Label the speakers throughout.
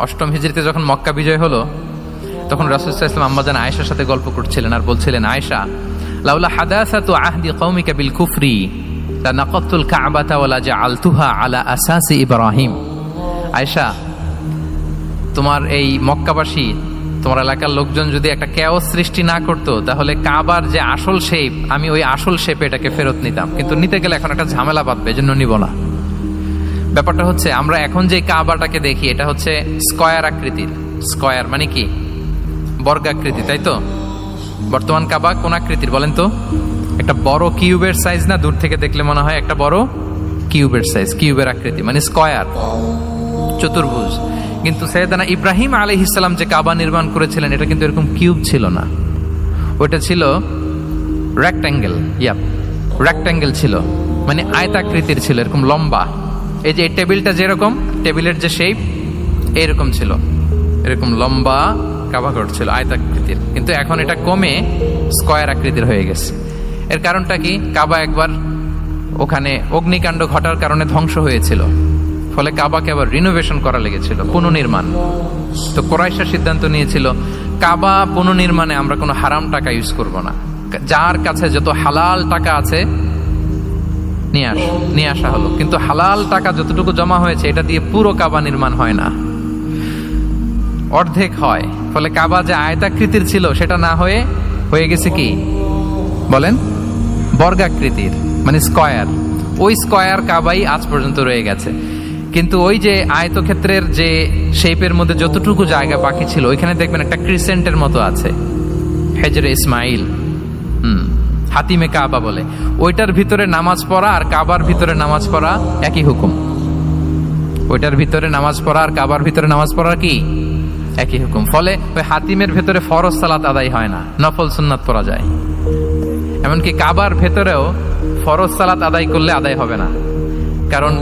Speaker 1: অষ্টম হিজরিতে যখন মক্কা বিজয় হলো, তখন রাসূল সাল্লাল্লাহু আলাইহি ওয়াসাল্লাম আম্মাজান আয়েশার সাথে গল্প করছিলেন আর বলছিলেন, আয়েশা, লাউলা হাদাসাতু আহদি কওমিকা বিল কুফরি লানাকাতুল কাবাতা ওয়ালা জাআলতুহা আলা আসাসি ইব্রাহিম। আয়েশা, তোমার এই মক্কাবাসী, তোমার এলাকার লোকজন যদি একটা কেওস সৃষ্টি না করতো, তাহলে কাবার যে আসল শেপ, আমি ওই আসল শেপে এটাকে ফেরত নিতাম, কিন্তু নিতে গেলে এখন একটা ঝামেলা বাঁধবে, এজন্য নিব না। ব্যাপারটা হচ্ছে, আমরা এখন যে কাবাটাকে দেখি এটা হচ্ছে স্কয়ার আকৃতির। স্কয়ার মানে কি? বর্গাকৃতি, তাই তো? বর্তমান কাবা কোন আকৃতির বলেন তো? একটা বড় কিউবের সাইজ না? দূর থেকে দেখলে মনে হয় একটা বড় কিউবের সাইজ, কিউবের আকৃতি মানে স্কয়ার, চতুর্ভুজ। কিন্তু সাইয়েদানা ইব্রাহিম আলাইহিস সালাম যে কাবা নির্মাণ করেছিলেন, এটা কিন্তু এরকম কিউব ছিল না, ওটা ছিল রেক্ট্যাঙ্গেল। রেক্ট্যাঙ্গেল ছিল, মানে আয়তাকৃতির ছিল, এরকম লম্বা। এই যে এই টেবিলটা যেরকম, টেবিলের যে শেপ এরকম ছিল, এরকম লম্বা কাবা ঘর ছিল আয়তাকৃতির। কিন্তু এখন এটা কমে স্কয়ার আকৃতির হয়ে গেছে। এর কারণটা কি? কাবা একবার ওখানে অগ্নিকাণ্ড ঘটার কারণে ধ্বংস হয়েছিল, ফলে কাবাকে আবার রিনোভেশন করা লেগেছিল, পুনর্নির্মাণ। তো কুরাইশরা সিদ্ধান্ত নিয়েছিল, কাবা পুনর্নির্মাণে আমরা কোনো হারাম টাকা ইউজ করব না, যার কাছে যত হালাল টাকা আছে নিয়ে আসা হলো। কিন্তু হালাল টাকা যতটুকু জমা হয়েছে, এটা দিয়ে পুরো কাবা নির্মাণ হয় না, অর্ধেক হয়। ফলে কাবা যে আয়তাকৃতির ছিল, সেটা না হয়ে গেছে কি বলেন? বর্গাকৃতির, মানে স্কয়ার। ওই স্কয়ার কাবাই আজ পর্যন্ত রয়ে গেছে। কিন্তু ওই যে আয়তক্ষেত্রের যে শেপের মধ্যে যতটুকু জায়গা বাকি ছিল, ওইখানে দেখবেন একটা ক্রিসেন্টের মতো আছে, হেজরে ইসমাইল, হাতিমে কাবা বলে। ওইটার ভিতরে নামাজ পড়া আর কাবার ভিতরে নামাজ পড়া একই হুকুম। ওইটার ভিতরে নামাজ পড়া আর কাবার ভিতরে নামাজ পড়া কি একই হুকুম। ফলে ওই হাতিমের ভেতরে ফরজ সালাত আদায় হয় না, নফল সুন্নাত পড়া যায়। এমনকি কাবার ভেতরেও ফরজ সালাত আদায় করলে আদায় হবে না, কারণ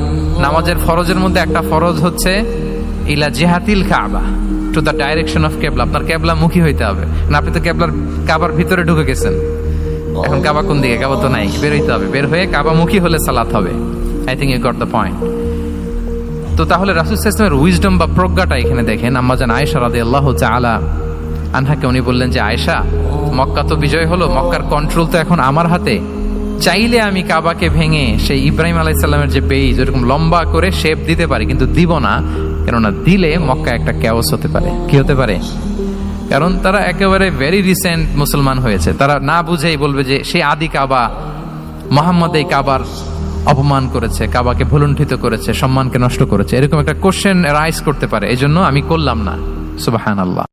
Speaker 1: নামাজের ফরজের মধ্যে একটা ফরজ হচ্ছে ইলা জিহাতিল কাবা, টু দ্য ডাইরেকশন অফ কেবলা। আপনার কেবলা মুখী হইতে হবে না। আপনি তো কাবার ভিতরে ঢুকে গেছেন, এখন কাবা কোন দিকে? কাবা তো নাই, বের হইতে হবে। বের হয়ে কাবা মুখী হলে সালাত হবে। I think you got the point. তো তাহলে রাসূল সাল্লাল্লাহু আলাইহি ওয়াসাল্লামের উইজডম বা প্রজ্ঞাটা এখানে দেখেন। আম্মাজান আয়েশা রাদিয়াল্লাহু তাআলা আনহাকে উনি বললেন যে, আয়েশা, মক্কা তো বিজয় হলো, মক্কার কন্ট্রোল তো এখন আমার হাতে। চাইলে আমি কাবাকে ভেঙে সেই ইব্রাহিম আলাইহিস সালামের যে বেইজ, এরকম লম্বা করে শেপ দিতে পারি, কিন্তু দিব না। কেননা দিলে মক্কা একটা ক্যাওস হতে পারে। কি হতে পারে? কারণ তারা একেবারে ভেরি রিসেন্ট মুসলমান হয়েছে, তারা না বুঝেই বলবে যে সেই আদি কাবা, মুহাম্মদ এই কাবার অপমান করেছে, কাবাকে ভুলুণ্ঠিত করেছে, সম্মানকে নষ্ট করেছে, এরকম একটা কোশ্চেন রাইজ করতে পারে। এই জন্য আমি করলাম না। সুবহানাল্লাহ।